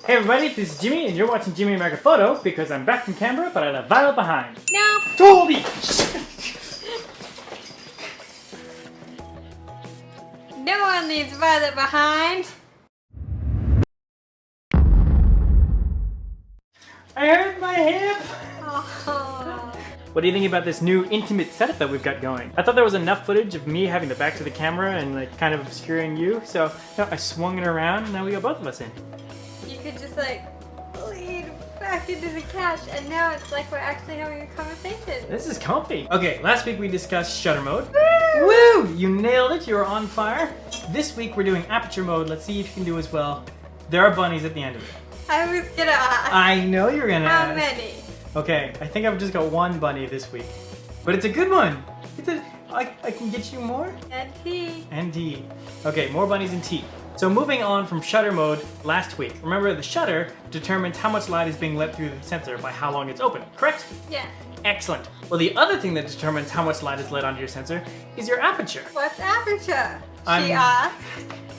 Hey everybody, this is Jimmy and you're watching JimmyAmericaPhoto because I'm back from Canberra but I left Violet behind. No. Toby! No one leaves Violet behind. I hurt my hip! Oh. What do you think about this new intimate setup that we've got going? I thought there was enough footage of me having the back to the camera and like kind of obscuring you, so I swung it around and now we got both of us in. You could just like lean back into the couch and now it's like we're actually having a conversation. This is comfy. Okay, last week we discussed shutter mode. Woo! Woo! You nailed it, you were on fire. This week we're doing aperture mode. Let's see if you can do as well. There are bunnies at the end of it. I was gonna ask. I know you're gonna ask. How many? Okay, I think I've just got one bunny this week. But it's a good one. I can get you more? And T. And T. Okay, more bunnies and T. So moving on from shutter mode last week. Remember the shutter determines how much light is being let through the sensor by how long it's open, correct? Yeah. Excellent. Well, the other thing that determines how much light is let onto your sensor is your aperture. What's aperture? She asked,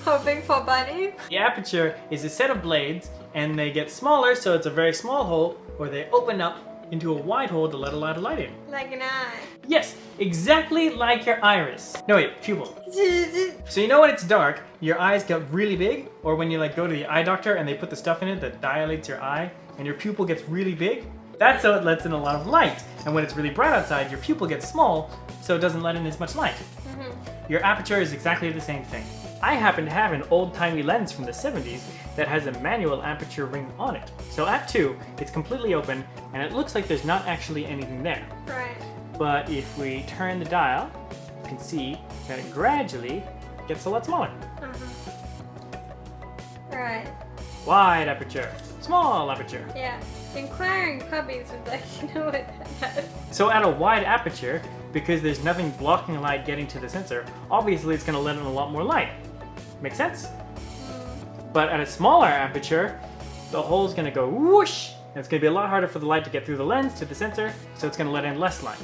hoping for bunnies. The aperture is a set of blades and they get smaller, so it's a very small hole, or they open up into a wide hole to let a lot of light in. Like an eye. Yes, exactly like your iris. No wait, pupil. So you know when it's dark, your eyes get really big, or when you like go to the eye doctor and they put the stuff in it that dilates your eye and your pupil gets really big? That's how it lets in a lot of light. And when it's really bright outside, your pupil gets small, so it doesn't let in as much light. Your aperture is exactly the same thing. I happen to have an old-timey lens from the 70s that has a manual aperture ring on it. So at 2, it's completely open and it looks like there's not actually anything there. Right. But if we turn the dial, you can see that it gradually gets a lot smaller. Right. Wide aperture, small aperture. Yeah. Inquiring puppies would like to know what that does. So at a wide aperture, because there's nothing blocking light getting to the sensor, obviously it's going to let in a lot more light. Make sense? But at a smaller aperture, the hole's going to go whoosh, and it's going to be a lot harder for the light to get through the lens to the sensor, so it's going to let in less light.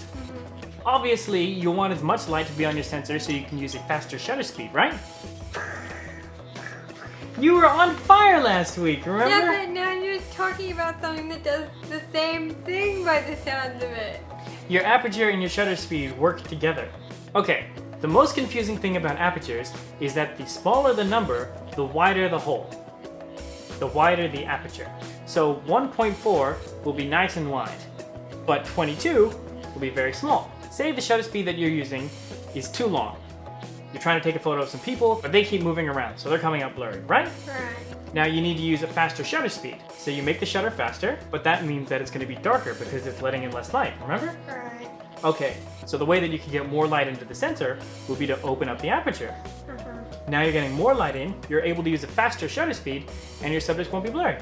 Obviously, you want as much light to be on your sensor so you can use a faster shutter speed, right? You were on fire last week, remember? Yeah, but now you're talking about something that does the same thing by the sounds of it. Your aperture and your shutter speed work together. Okay, the most confusing thing about apertures is that the smaller the number, the wider the hole. The wider the aperture. So 1.4 will be nice and wide, but 22 will be very small. Say the shutter speed that you're using is too long. You're trying to take a photo of some people, but they keep moving around, so they're coming out blurry, right? Right. Now you need to use a faster shutter speed. So you make the shutter faster, but that means that it's going to be darker because it's letting in less light, remember? Right. Okay, so the way that you can get more light into the sensor will be to open up the aperture. Now you're getting more light in, you're able to use a faster shutter speed, and your subject won't be blurry.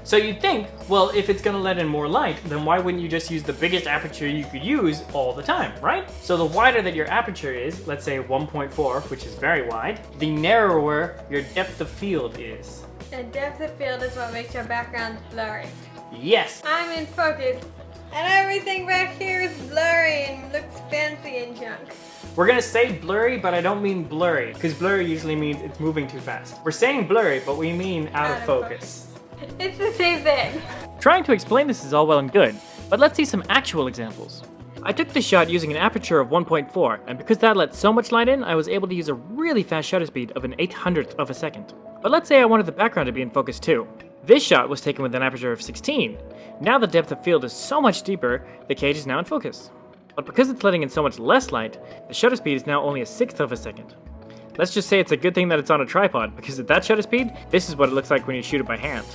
So you'd think, well, if it's going to let in more light, then why wouldn't you just use the biggest aperture you could use all the time, right? So the wider that your aperture is, let's say 1.4, which is very wide, the narrower your depth of field is. The depth of field is what makes your background blurry. Yes! I'm in focus, and everything back here is blurry and looks fancy and junk. We're gonna say blurry, but I don't mean blurry, because blurry usually means it's moving too fast. We're saying blurry, but we mean out of focus. It's the same thing. Trying to explain this is all well and good, but let's see some actual examples. I took this shot using an aperture of 1.4, and because that let so much light in, I was able to use a really fast shutter speed of an 800th of a second. But let's say I wanted the background to be in focus too. This shot was taken with an aperture of 16. Now the depth of field is so much deeper, the cage is now in focus. But because it's letting in so much less light, the shutter speed is now only a 1/6 of a second. Let's just say it's a good thing that it's on a tripod, because at that shutter speed, this is what it looks like when you shoot it by hand.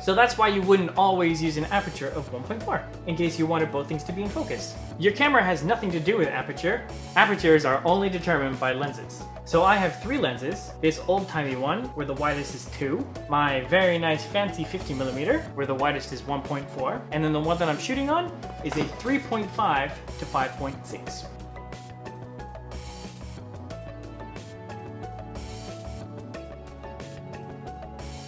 So that's why you wouldn't always use an aperture of 1.4, in case you wanted both things to be in focus. Your camera has nothing to do with aperture. Apertures are only determined by lenses. So I have 3 lenses, this old-timey one, where the widest is 2, my very nice fancy 50mm, where the widest is 1.4, and then the one that I'm shooting on is a 3.5 to 5.6.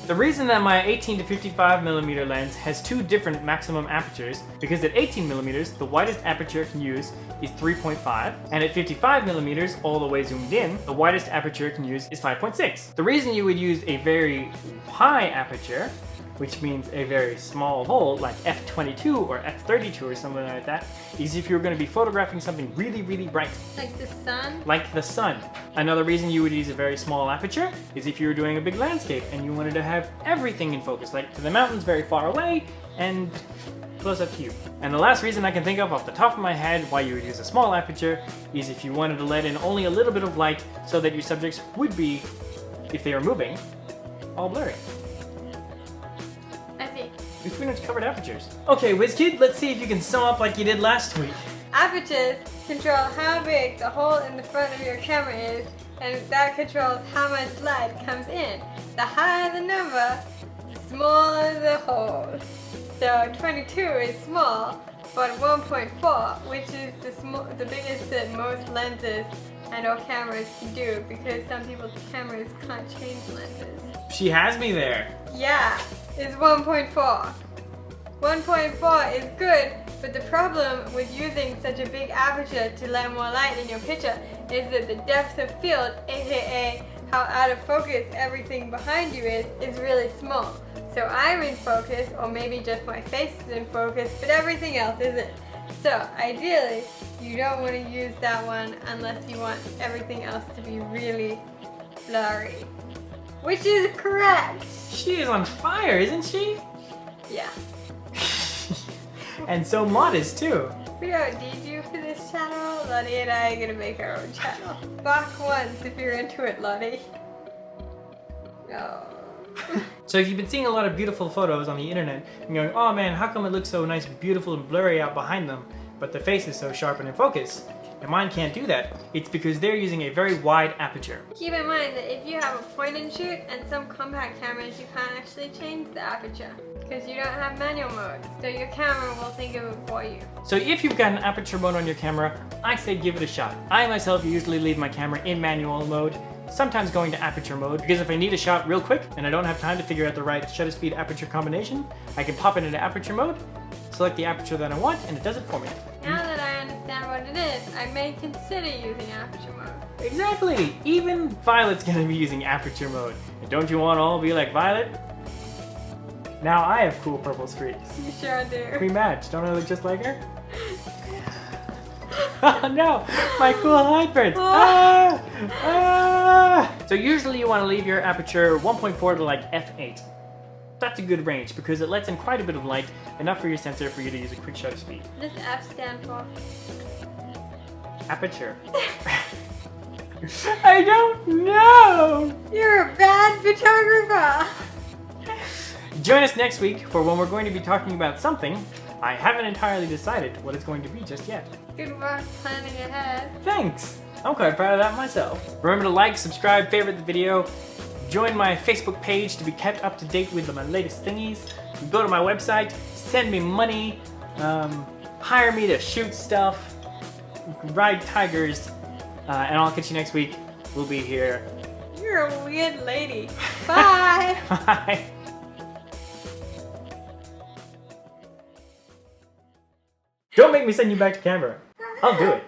The reason that my 18 to 55mm lens has 2 different maximum apertures, because at 18mm, the widest aperture it can use is 3.5, and at 55mm, all the way zoomed in, the widest aperture it can use is 5.6. The reason you would use a very high aperture which means a very small hole like f22 or f32 or something like that, is if you're going to be photographing something really, really bright. Like the sun? Like the sun. Another reason you would use a very small aperture is if you were doing a big landscape and you wanted to have everything in focus, like to the mountains very far away and close up to you. And the last reason I can think of off the top of my head why you would use a small aperture is if you wanted to let in only a little bit of light so that your subjects would be, if they are moving, all blurry. I see. We pretty much covered apertures. Okay, WizKid, let's see if you can sum up like you did last week. Apertures control how big the hole in the front of your camera is, and that controls how much light comes in. The higher the number, the smaller the hole. So 22 is small, but 1.4, which is the biggest that most lenses and all cameras can do, because some people's cameras can't change lenses. She has me there. Yeah, it's 1.4. 1.4 is good, but the problem with using such a big aperture to let more light in your picture is that the depth of field, aka how out of focus everything behind you is really small. So I'm in focus, or maybe just my face is in focus, but everything else isn't. So ideally, you don't want to use that one unless you want everything else to be really blurry. Which is correct! She is on fire, isn't she? Yeah. And so modest too. We don't need you for this channel. Lottie and I are gonna make our own channel. Bark once if you're into it, Lottie. No. So if you've been seeing a lot of beautiful photos on the internet and going, oh man, how come it looks so nice, beautiful and blurry out behind them, but the face is so sharp and in focus? And mine can't do that. It's because they're using a very wide aperture. Keep in mind that if you have a point and shoot and some compact cameras, you can't actually change the aperture because you don't have manual mode. So your camera will think of it for you. So if you've got an aperture mode on your camera, I say give it a shot. I myself usually leave my camera in manual mode, sometimes going to aperture mode, because if I need a shot real quick and I don't have time to figure out the right shutter speed aperture combination, I can pop it into aperture mode, select the aperture that I want, and it does it for me. Now that I understand what it is, I may consider using aperture mode. Exactly! Even Violet's gonna be using aperture mode. And don't you want to all be like Violet? Now I have cool purple streaks. You sure do. We match. Don't I look just like her? Oh no! My cool sideburns! Ah! Ah! So usually you want to leave your aperture 1.4 to like f8. That's a good range because it lets in quite a bit of light, enough for your sensor for you to use a quick shutter speed. What does F stand for? Aperture. I don't know! You're a bad photographer! Join us next week for when we're going to be talking about something. I haven't entirely decided what it's going to be just yet. Good work planning ahead. Thanks! I'm quite proud of that myself. Remember to like, subscribe, favorite the video, join my Facebook page to be kept up to date with my latest thingies. Go to my website, send me money, hire me to shoot stuff, ride tigers, and I'll catch you next week. We'll be here. You're a weird lady. Bye! Bye! Don't make me send you back to camera. I'll do it.